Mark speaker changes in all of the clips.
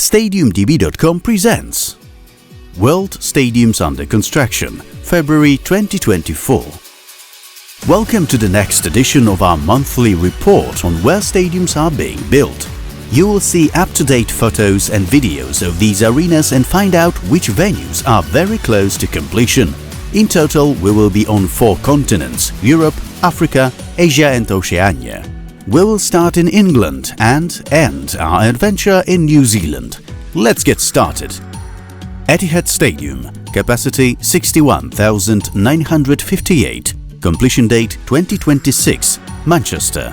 Speaker 1: StadiumDB.com presents World Stadiums Under Construction, February 2024. Welcome to the next edition of our monthly report on where stadiums are being built. You will see up-to-date photos and videos of these arenas and find out which venues are very close to completion. In total, we will be on 4 continents: Europe, Africa, Asia and Oceania. We will start in England and end our adventure in New Zealand. Let's get started. Etihad Stadium, capacity 61,958, completion date 2026, Manchester.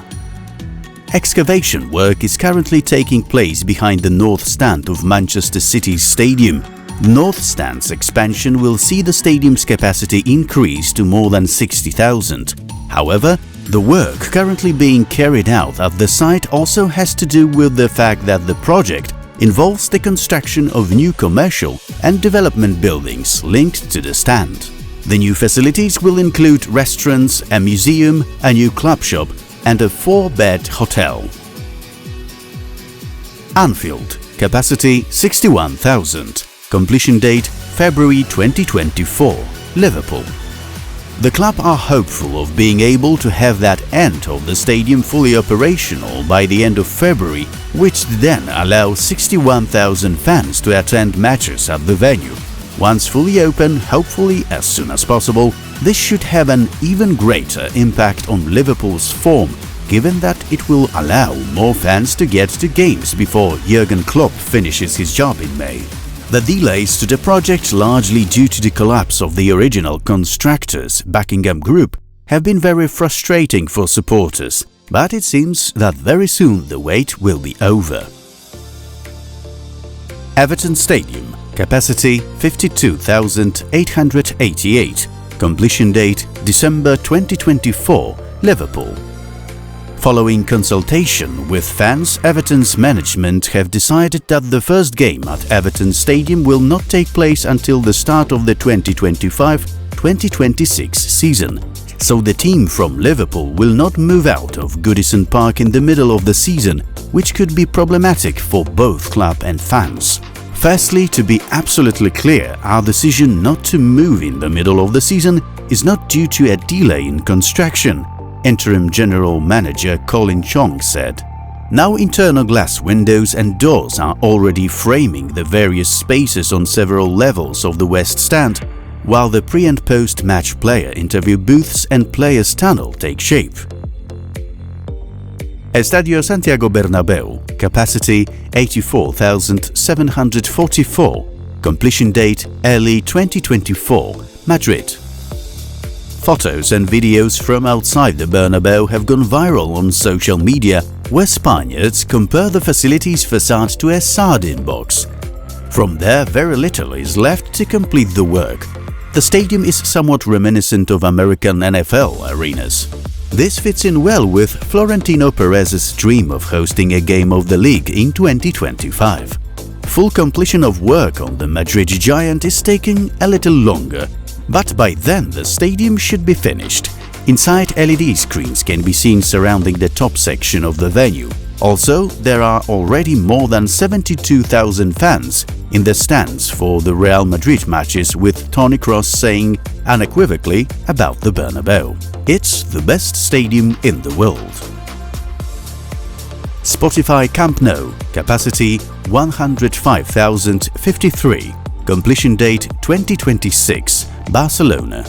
Speaker 1: Excavation work is currently taking place behind the north stand of Manchester City's stadium. North stand's expansion will see the stadium's capacity increase to more than 60,000. However, the work currently being carried out at the site also has to do with the fact that the project involves the construction of new commercial and development buildings linked to the stand. The new facilities will include restaurants, a museum, a new club shop and a 4-bed hotel. Anfield, capacity 61,000, completion date February 2024, Liverpool. The club are hopeful of being able to have that end of the stadium fully operational by the end of February, which then allows 61,000 fans to attend matches at the venue. Once fully open, hopefully as soon as possible, this should have an even greater impact on Liverpool's form, given that it will allow more fans to get to games before Jurgen Klopp finishes his job in May. The delays to the project, largely due to the collapse of the original constructors, Buckingham Group, have been very frustrating for supporters, but it seems that very soon the wait will be over. Everton Stadium, capacity 52,888, completion date December 2024, Liverpool. Following consultation with fans, Everton's management have decided that the first game at Everton Stadium will not take place until the start of the 2025-2026 season, so the team from Liverpool will not move out of Goodison Park in the middle of the season, which could be problematic for both club and fans. Firstly, to be absolutely clear, our decision not to move in the middle of the season is not due to a delay in construction, Interim General Manager Colin Chong said. Now internal glass windows and doors are already framing the various spaces on several levels of the West Stand, while the pre- and post-match player interview booths and players' tunnel take shape. Estadio Santiago Bernabeu, capacity 84,744, completion date early 2024, Madrid. Photos and videos from outside the Bernabeu have gone viral on social media, where Spaniards compare the facility's facade to a sardine box. From there, very little is left to complete the work. The stadium is somewhat reminiscent of American NFL arenas. This fits in well with Florentino Perez's dream of hosting a game of the league in 2025. Full completion of work on the Madrid Giant is taking a little longer, but by then the stadium should be finished. Inside, LED screens can be seen surrounding the top section of the venue. Also, there are already more than 72,000 fans in the stands for the Real Madrid matches, with Toni Kroos saying unequivocally about the Bernabeu, "It's the best stadium in the world." Spotify Camp Nou, capacity 105,053, completion date 2026, Barcelona.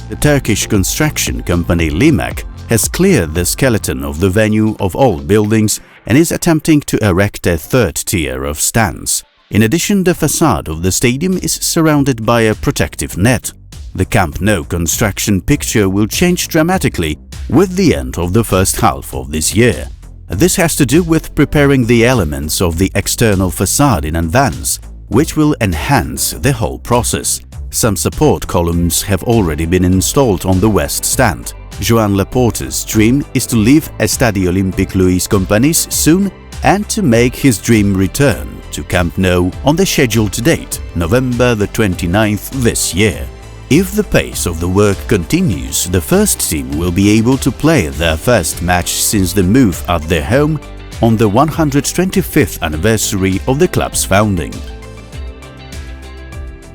Speaker 1: The Turkish construction company Limak has cleared the skeleton of the venue of all buildings and is attempting to erect a third tier of stands. In addition, the facade of the stadium is surrounded by a protective net. The Camp Nou construction picture will change dramatically with the end of the first half of this year. This has to do with preparing the elements of the external facade in advance, which will enhance the whole process. Some support columns have already been installed on the West Stand. Joan Laporte's dream is to leave Estadio Olympique Louis Companys soon and to make his dream return to Camp Nou on the scheduled date, November the 29th this year. If the pace of the work continues, the first team will be able to play their first match since the move at their home on the 125th anniversary of the club's founding.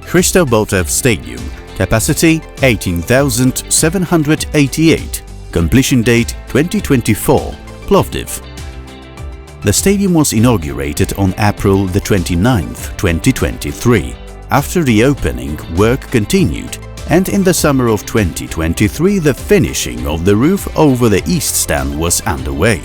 Speaker 1: Hristo Botev Stadium, capacity 18,788, completion date 2024, Plovdiv. The stadium was inaugurated on April the 29th, 2023. After the opening, work continued, and in the summer of 2023 the finishing of the roof over the east stand was underway.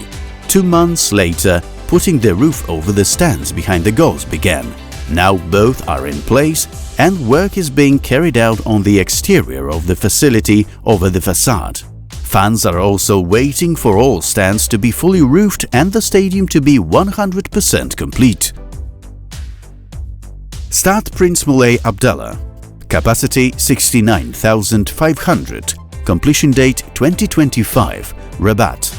Speaker 1: 2 months later, putting the roof over the stands behind the goals began. Now both are in place and work is being carried out on the exterior of the facility over the facade. Fans are also waiting for all stands to be fully roofed and the stadium to be 100% complete. Stade Prince Moulay Abdellah, capacity 69,500, completion date 2025, Rabat.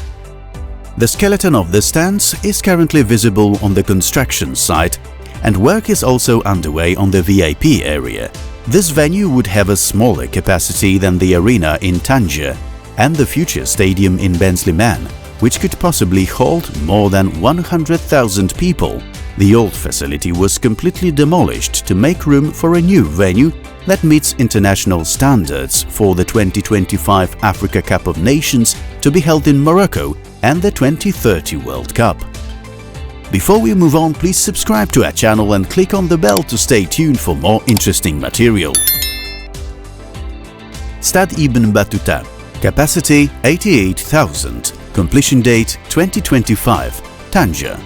Speaker 1: The skeleton of the stands is currently visible on the construction site and work is also underway on the VIP area. This venue would have a smaller capacity than the arena in Tanger and the future stadium in Benzliman, which could possibly hold more than 100,000 people. The old facility was completely demolished to make room for a new venue that meets international standards for the 2025 Africa Cup of Nations to be held in Morocco and the 2030 World Cup. Before we move on, please subscribe to our channel and click on the bell to stay tuned for more interesting material. Stade Ibn Batouta, capacity 88,000, completion date 2025, Tanger.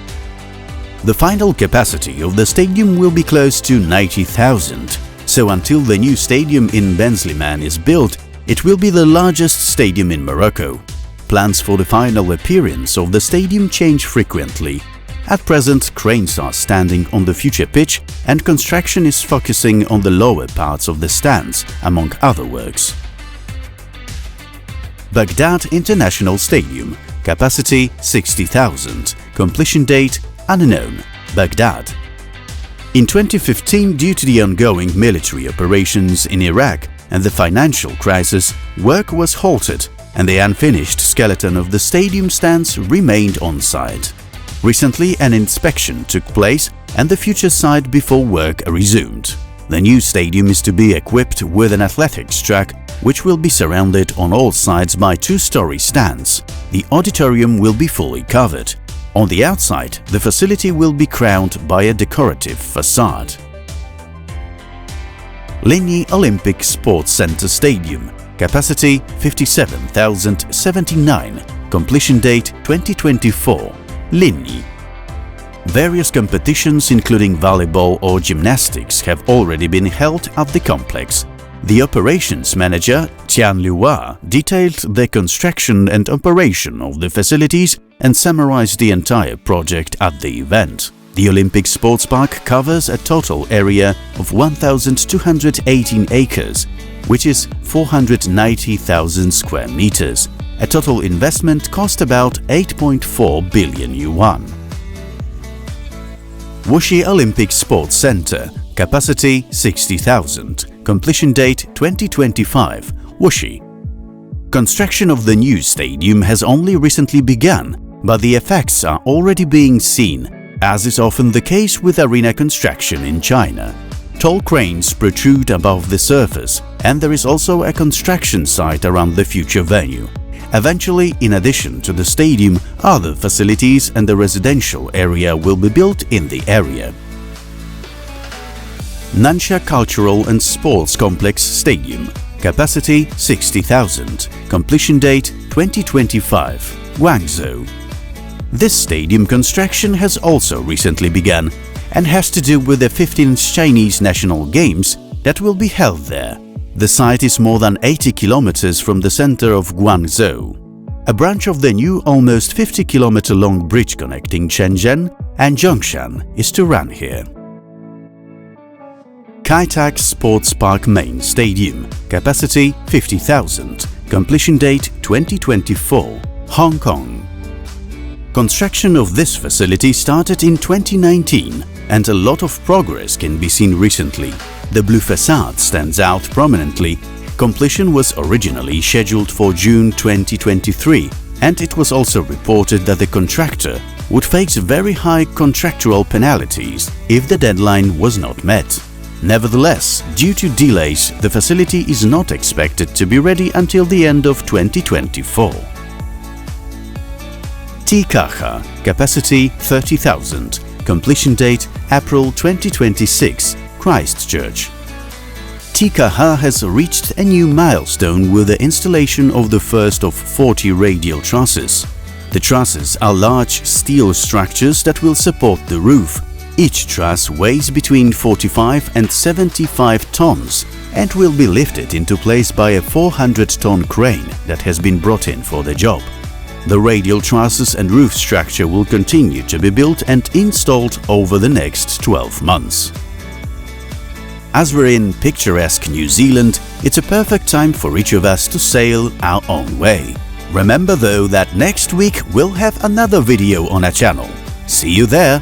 Speaker 1: The final capacity of the stadium will be close to 90,000, so until the new stadium in Benzliman is built, it will be the largest stadium in Morocco. Plans for the final appearance of the stadium change frequently. At present, cranes are standing on the future pitch and construction is focusing on the lower parts of the stands, among other works. Baghdad International Stadium, capacity 60,000, completion date unknown, Baghdad. In 2015, due to the ongoing military operations in Iraq and the financial crisis, work was halted and the unfinished skeleton of the stadium stands remained on site. Recently, an inspection took place and the future site before work resumed. The new stadium is to be equipped with an athletics track which will be surrounded on all sides by 2-story stands. The auditorium will be fully covered. On the outside, the facility will be crowned by a decorative facade. Linyi Olympic Sports Center Stadium, capacity 57,079, completion date 2024, Linyi. Various competitions including volleyball or gymnastics have already been held at the complex. The operations manager, Tian Liua, detailed the construction and operation of the facilities and summarized the entire project at the event. The Olympic Sports Park covers a total area of 1,218 acres, which is 490,000 square meters. A total investment cost about 8.4 billion yuan. Wuxi Olympic Sports Center, capacity 60,000, completion date 2025, Wuxi. Construction of the new stadium has only recently begun, but the effects are already being seen, as is often the case with arena construction in China. Tall cranes protrude above the surface, and there is also a construction site around the future venue. Eventually, in addition to the stadium, other facilities and the residential area will be built in the area. Nansha Cultural and Sports Complex Stadium, capacity 60,000, completion date 2025, Guangzhou. This stadium construction has also recently begun and has to do with the 15th Chinese National Games that will be held there. The site is more than 80 kilometers from the center of Guangzhou. A branch of the new almost 50-kilometer-long bridge connecting Shenzhen and Zhongshan is to run here. Kai Tak Sports Park Main Stadium, capacity 50,000, completion date 2024, Hong Kong. Construction of this facility started in 2019 and a lot of progress can be seen recently. The blue facade stands out prominently. Completion was originally scheduled for June 2023 and it was also reported that the contractor would face very high contractual penalties if the deadline was not met. Nevertheless, due to delays, the facility is not expected to be ready until the end of 2024. Kaha, capacity 30,000, completion date April 2026, Christchurch. Kaha has reached a new milestone with the installation of the first of 40 radial trusses. The trusses are large steel structures that will support the roof. Each truss weighs between 45 and 75 tons and will be lifted into place by a 400-ton crane that has been brought in for the job. The radial trusses and roof structure will continue to be built and installed over the next 12 months. As we're in picturesque New Zealand, it's a perfect time for each of us to sail our own way. Remember though that next week we'll have another video on our channel. See you there!